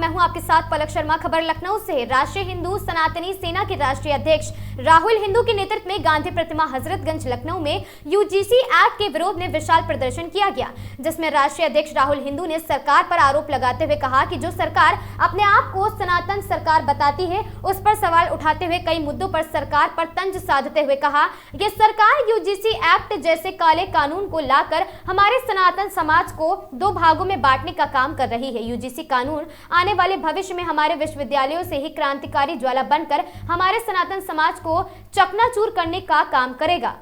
मैं हूं आपके साथ पलक शर्मा। खबर लखनऊ से। राष्ट्रीय हिंदू सनातनी सेना के राष्ट्रीय अध्यक्ष राहुल हिंदू के नेतृत्व में गांधी प्रतिमा हजरतगंज लखनऊ में यूजीसी एक्ट के विरोध में विशाल प्रदर्शन किया गया, जिसमें राष्ट्रीय अध्यक्ष राहुल हिंदू ने सरकार पर आरोप लगाते हुए कहा कि जो सरकार अपने आप को सनातन सरकार बताती है, उस पर सवाल उठाते हुए कई मुद्दों पर सरकार पर तंज साधते हुए कहा कि सरकार यूजीसी एक्ट जैसे काले कानून को लाकर हमारे सनातन समाज को दो भागों में बांटने का काम कर रही है। यूजीसी कानून आने वाले भविष्य में हमारे विश्वविद्यालयों से ही क्रांतिकारी ज्वाला बनकर हमारे सनातन समाज को चकनाचूर करने का काम करेगा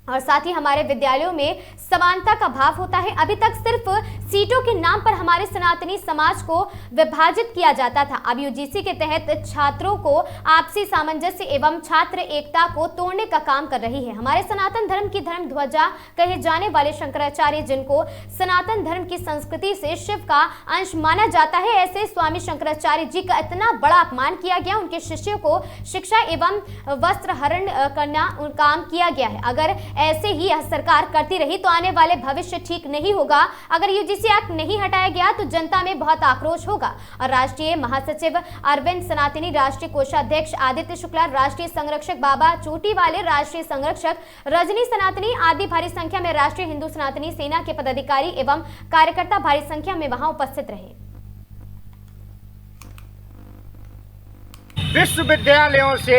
और साथ ही हमारे विद्यालयों में समानता का भाव होता है। अभी तक सिर्फ सीटों के नाम पर हमारे सनातनी समाज को विभाजित किया जाता था। अब यूजीसी के तहत छात्रों को आपसी सामंजस्य एवं छात्र एकता को तोड़ने का काम कर रही है। हमारे सनातन धर्म की धर्म ध्वजा कहे जाने वाले शंकराचार्य, जिनको सनातन धर्म की संस्कृति से शिव का अंश माना जाता है, ऐसे स्वामी शंकराचार्य जी का इतना बड़ा अपमान किया गया। उनके शिष्यों को शिक्षा एवं वस्त्र हरण करना काम किया गया है। अगर ऐसे ही यह सरकार करती रही तो आने वाले भविष्य ठीक नहीं होगा। अगर यूजीसी एक्ट नहीं हटाया गया तो जनता में बहुत आक्रोश होगा। और राष्ट्रीय महासचिव अरविंद सनातनी, राष्ट्रीय कोषाध्यक्ष आदित्य शुक्ला, राष्ट्रीय संरक्षक बाबा चोटी वाले, राष्ट्रीय संरक्षक रजनी सनातनी आदि भारी संख्या में राष्ट्रीय हिंदू सनातनी सेना के पदाधिकारी एवं कार्यकर्ता भारी संख्या में वहां उपस्थित रहे। विश्वविद्यालयों से,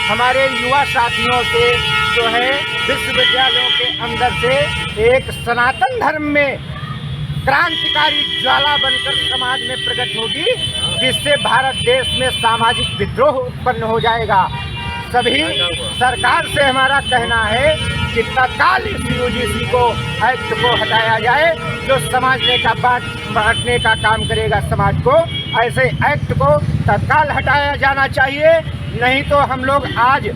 हमारे युवा साथियों से जो है, विश्वविद्यालयों के अंदर से एक सनातन धर्म में क्रांतिकारी ज्वाला बनकर समाज में प्रकट होगी, जिससे भारत देश में सामाजिक विद्रोह उत्पन्न हो जाएगा। सभी सरकार से हमारा कहना है कि तत्काल इस यूजीसी को एक्ट को हटाया जाए, जो समझने का बांटने का काम करेगा समाज को। ऐसे एक्ट को तत्काल हटाया जाना चाहिए, नहीं तो हम लोग आज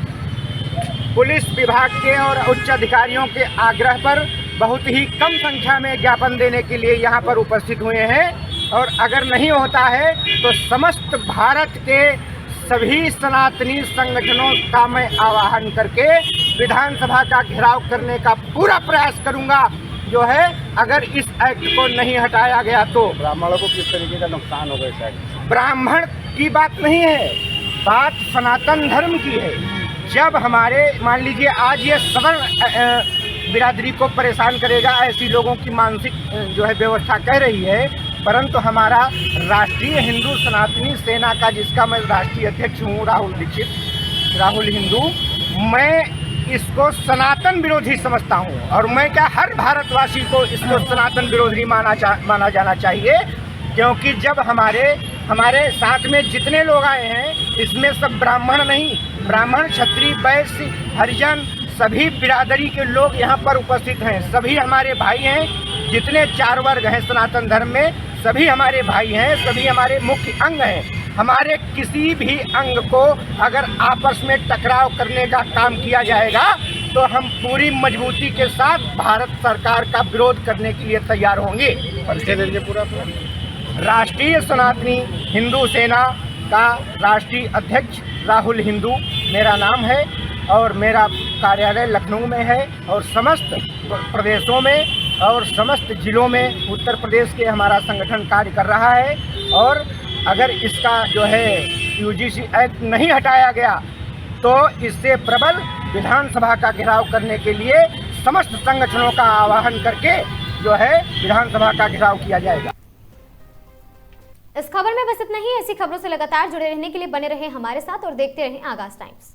पुलिस विभाग के और उच्च अधिकारियों के आग्रह पर बहुत ही कम संख्या में ज्ञापन देने के लिए यहाँ पर उपस्थित हुए हैं। और अगर नहीं होता है तो समस्त भारत के सभी सनातनी संगठनों का मैं आह्वान करके विधानसभा का घेराव करने का पूरा प्रयास करूँगा। जो है, अगर इस एक्ट को नहीं हटाया गया तो ब्राह्मणों को किस तरीके का नुकसान होगा इस एक्ट? ब्राह्मण की बात नहीं है, बात सनातन धर्म की है। जब हमारे, मान लीजिए आज ये सवर्ण बिरादरी को परेशान करेगा, ऐसी लोगों की मानसिक जो है व्यवस्था कह रही है, परंतु हमारा राष्ट्रीय हिंदू सनातनी सेना का, जिसका मैं राष्ट्रीय अध्यक्ष हूँ, राहुल हिंदू, मैं इसको सनातन विरोधी समझता हूँ। और मैं क्या, हर भारतवासी को इसको सनातन विरोधी माना जाना चाहिए, क्योंकि जब हमारे साथ में जितने लोग आए हैं, इसमें सब ब्राह्मण नहीं, ब्राह्मण, क्षत्रिय, वैश्य, हरिजन, सभी बिरादरी के लोग यहाँ पर उपस्थित हैं। सभी हमारे भाई हैं। जितने 4 वर्ग हैं सनातन धर्म में, सभी हमारे भाई हैं, सभी हमारे मुख्य अंग हैं। हमारे किसी भी अंग को अगर आपस में टकराव करने का काम किया जाएगा तो हम पूरी मजबूती के साथ भारत सरकार का विरोध करने के लिए तैयार होंगे। परिचय दीजिए पूरा। राष्ट्रीय सनातनी हिंदू सेना का राष्ट्रीय अध्यक्ष राहुल हिंदू मेरा नाम है और मेरा कार्यालय लखनऊ में है और समस्त प्रदेशों में और समस्त जिलों में उत्तर प्रदेश के हमारा संगठन कार्य कर रहा है। और अगर इसका जो है यूजीसी एक्ट नहीं हटाया गया तो इससे प्रबल विधानसभा का घेराव करने के लिए समस्त संगठनों का आह्वान करके जो है विधानसभा का घेराव किया जाएगा। इस खबर में बस इतना ही। ऐसी खबरों से लगातार जुड़े रहने के लिए बने रहें हमारे साथ और देखते रहें आगाज टाइम्स।